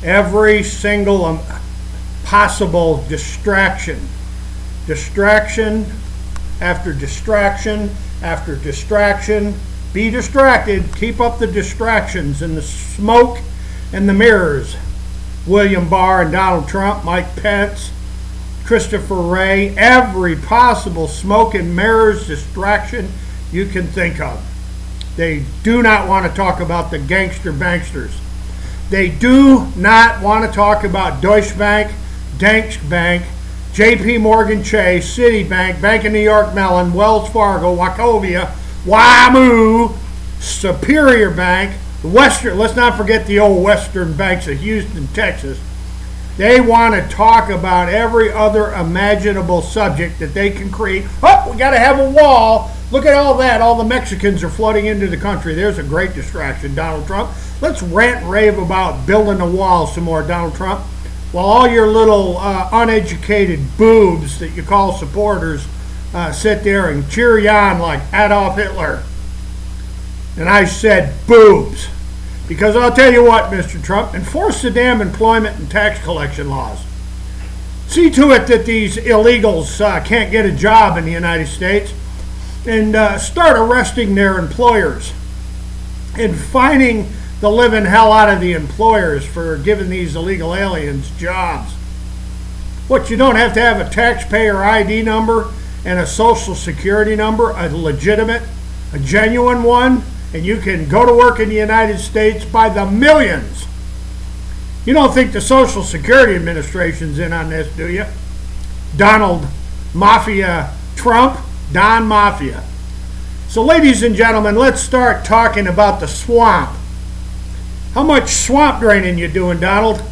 Every single possible distraction. Distraction after distraction after distraction. Be distracted. Keep up the distractions and the smoke and the mirrors. William Barr and Donald Trump, Mike Pence, Christopher Wray, every possible smoke and mirrors distraction you can think of. They do not want to talk about the gangster banksters. They do not want to talk about Deutsche Bank, Danske Bank, JP Morgan Chase, Citibank, Bank of New York Mellon, Wells Fargo, Wachovia, WAMU, Superior Bank, Western, let's not forget the old Western banks of Houston, Texas. They want to talk about every other imaginable subject that they can create. Oh, we got to have a wall. Look at all that. All the Mexicans are flooding into the country. There's a great distraction, Donald Trump. Let's rant and rave about building a wall some more, Donald Trump, while all your little uneducated boobs that you call supporters sit there and cheer you on like Adolf Hitler. And I said boobs. Because I'll tell you what, Mr. Trump, enforce the damn employment and tax collection laws. See to it that these illegals can't get a job in the United States, and start arresting their employers and fining the living hell out of the employers for giving these illegal aliens jobs. What, you don't have to have a taxpayer ID number and a social security number, a legitimate, a genuine one, and you can go to work in the United States by the millions. You don't think the Social Security Administration's in on this, do you? Donald Mafia Trump, Don Mafia. So ladies and gentlemen, let's start talking about the swamp. How much swamp draining you doing, Donald?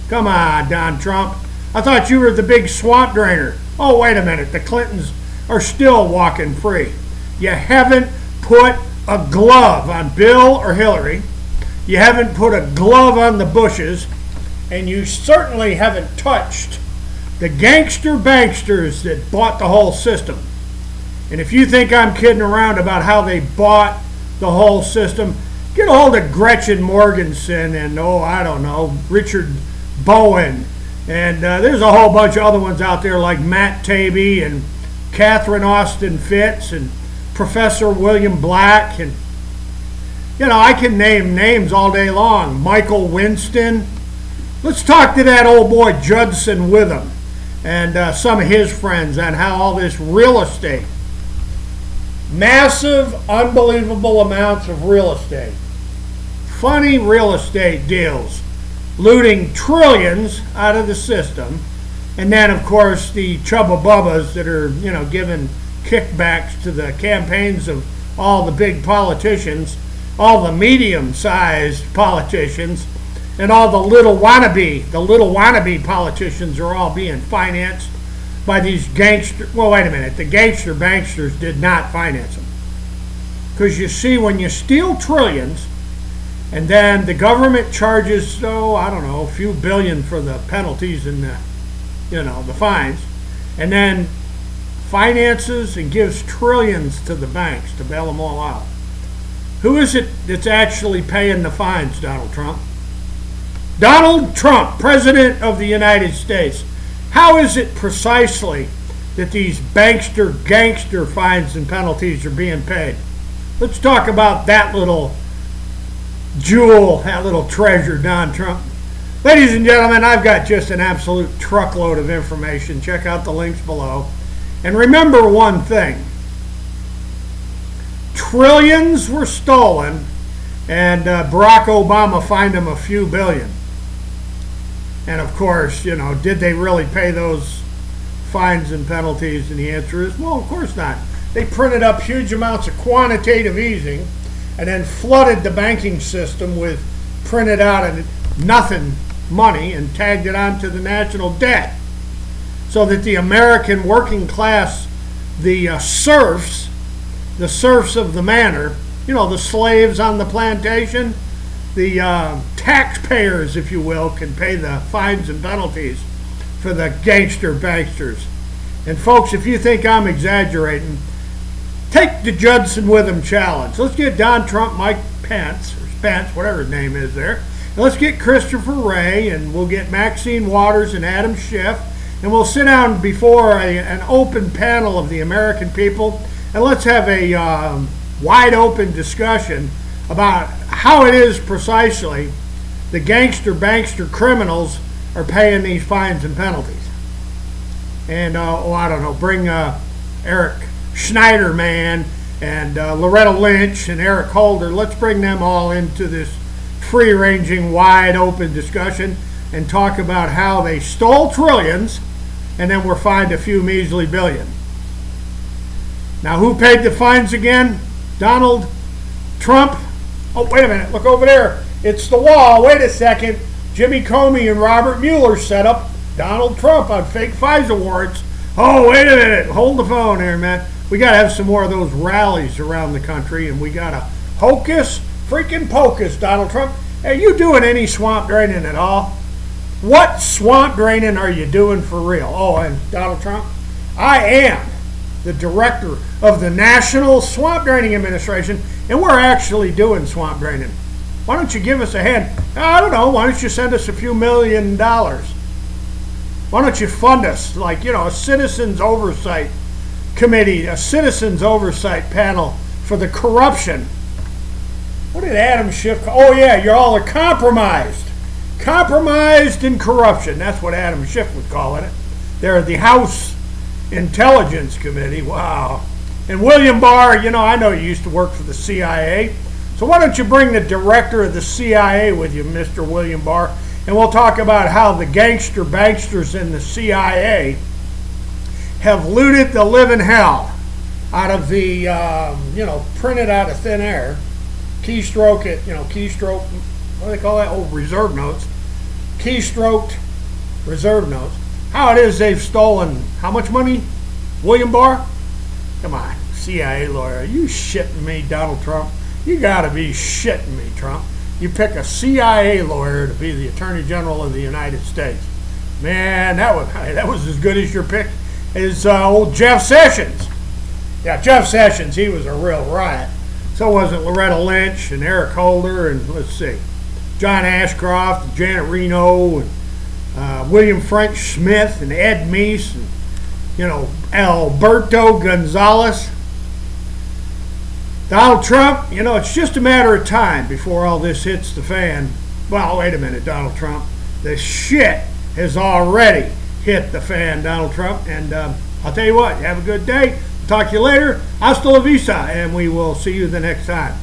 Come on, Don Trump. I thought you were the big swamp drainer. Oh, wait a minute. The Clintons are still walking free. You haven't put a glove on Bill or Hillary. You haven't put a glove on the Bushes. And you certainly haven't touched the gangster banksters that bought the whole system. And if you think I'm kidding around about how they bought the whole system, get a hold of Gretchen Morgensen and, oh, I don't know, Richard Bowen. And there's a whole bunch of other ones out there like Matt Taibbi and Catherine Austin Fitts and Professor William Black. And, you know, I can name names all day long. Michael Winston. Let's talk to that old boy Judson Witham and some of his friends on how all this real estate, massive, unbelievable amounts of real estate, funny real estate deals, looting trillions out of the system, and then, of course, the Chubba Bubbas that are, you know, giving kickbacks to the campaigns of all the big politicians, all the medium-sized politicians, and all the little wannabe politicians are all being financed by these gangster. Well, wait a minute. The gangster banksters did not finance them. Because you see, when you steal trillions, and then the government charges, oh, I don't know, a few billion for the penalties and the, you know, the fines, and then finances and gives trillions to the banks to bail them all out. Who is it that's actually paying the fines, Donald Trump? Donald Trump, President of the United States. How is it precisely that these bankster, gangster fines and penalties are being paid? Let's talk about that little jewel, that little treasure, Don Trump. Ladies and gentlemen, I've got just an absolute truckload of information. Check out the links below. And remember one thing. Trillions were stolen, and Barack Obama fined them a few billion. And of course, you know, did they really pay those fines and penalties? And the answer is, well, of course not. They printed up huge amounts of quantitative easing and then flooded the banking system with printed out and nothing money and tagged it onto the national debt, so that the American working class, the serfs of the manor, you know, the slaves on the plantation, the taxpayers, if you will, can pay the fines and penalties for the gangster banksters. And folks, if you think I'm exaggerating, take the Judson Witham challenge. Let's get Don Trump, Mike Pence, or Spence, whatever his name is there, And let's get Christopher Wray, and we'll get Maxine Waters and Adam Schiff, and we'll sit down before an open panel of the American people, and let's have a wide open discussion about how it is precisely the gangster, bankster criminals are paying these fines and penalties. And, I don't know, bring Eric Schneider, man, and Loretta Lynch and Eric Holder. Let's bring them all into this free-ranging, wide-open discussion and talk about how they stole trillions and then were fined a few measly billion. Now, who paid the fines again? Donald Trump. Oh, wait a minute. Look over there. It's the wall. Wait a second. Jimmy Comey and Robert Mueller set up Donald Trump on fake FISA warrants. Oh, wait a minute. Hold the phone here, man. We got to have some more of those rallies around the country, and we got to hocus freaking pocus, Donald Trump. Are you doing any swamp draining at all? What swamp draining are you doing for real? Oh, and Donald Trump, I am the director of the National Swamp Draining Administration, and we're actually doing swamp draining. Why don't you give us a hand? I don't know. Why don't you send us a few $1 million? Why don't you fund us like, a citizens oversight committee, a citizens oversight panel for the corruption? What did Adam Schiff call? Oh, yeah, you're all compromised. Compromised in corruption. That's what Adam Schiff would call it. They're the House Intelligence Committee. Wow. And William Barr, I know you used to work for the CIA. So why don't you bring the director of the CIA with you, Mr. William Barr, and we'll talk about how the gangster banksters in the CIA have looted the living hell out of the, printed out of thin air, keystroke, what do they call that? Oh, reserve notes. Keystroked reserve notes. How it is they've stolen how much money, William Barr? Come on, CIA lawyer. Are you shitting me, Donald Trump? You got to be shitting me, Trump. You pick a CIA lawyer to be the Attorney General of the United States. Man, that was as good as your pick as old Jeff Sessions. Yeah, Jeff Sessions, he was a real riot. So wasn't Loretta Lynch and Eric Holder and, let's see, John Ashcroft, Janet Reno, and William French Smith and Ed Meese, and, Alberto Gonzalez. Donald Trump, it's just a matter of time before all this hits the fan. Well, wait a minute, Donald Trump. The shit has already hit the fan, Donald Trump. And I'll tell you what, have a good day. Talk to you later. Hasta la vista, and we will see you the next time.